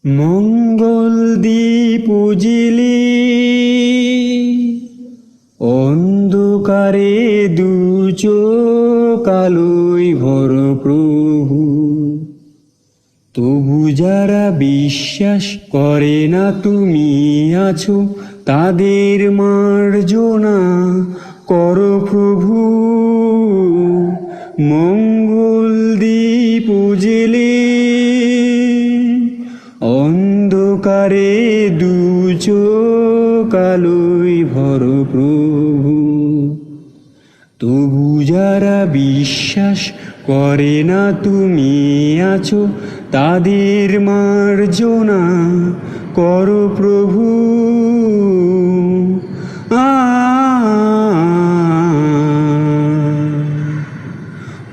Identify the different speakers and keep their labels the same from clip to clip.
Speaker 1: মঙ্গল দ্বীপ উজিলি অন্ধকারে দু চোখ আলোয় ভর প্রভু। তবু যারা বিশ্বাস করে না তুমি আছো, তাদের মার্জনা করো প্রভু। মঙ্গল দ্বীপ উজিলি অন্ধকারে দু চোখ আলোয় ভর প্রভু। তবু যারা বিশ্বাস করে না তুমি আছো, তাদের মার্জনা করো প্রভু।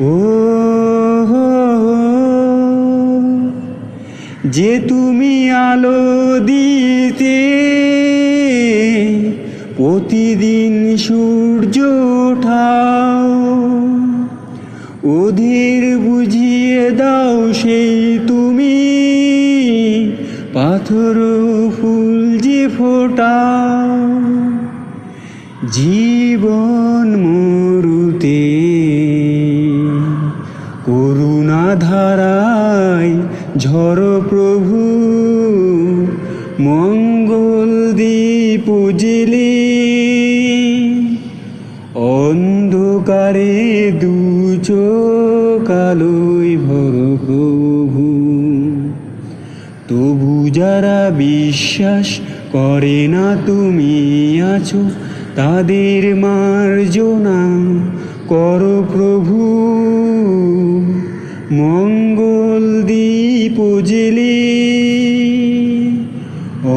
Speaker 1: ও যে তুমি আলো দিতে প্রতিদিন সূর্য ওঠাও, ওদের বুঝিয়ে দাও সেই তুমি পাথর ফুল যে ফোটাও। জীবন মরুতে করুণা ধারায় ঝরো প্রভু। মঙ্গল দ্বীপ উজিলি অন্ধকারে দু চোখ আলোয় ভর প্রভু। তবু যারা বিশ্বাস করে না তুমি আছো, তাদের মার্জনা করো প্রভু। মঙ্গল দ্বীপ উজিলি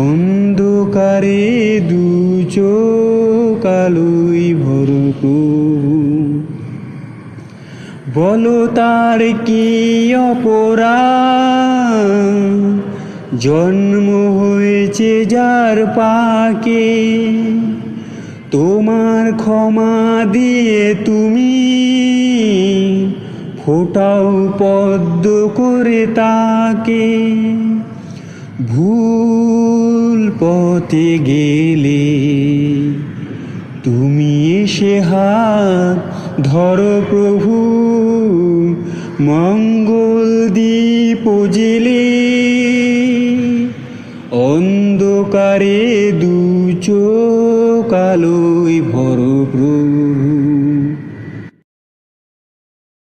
Speaker 1: অন্ধকারে দু চোখ আলোয় ভর প্রভু। বলো তার কি অপরাধ, জন্ম হয়েছে যার পাকে। তোমার ক্ষমা দিয়ে তুমি ফোটাও পদ্ম করে তাকে। ভুল পথে গেলে তুমি এসে হাত ধরো প্রভু। মঙ্গল দ্বীপ উজিলি অন্ধকারে দু চোখ আলোয় ভর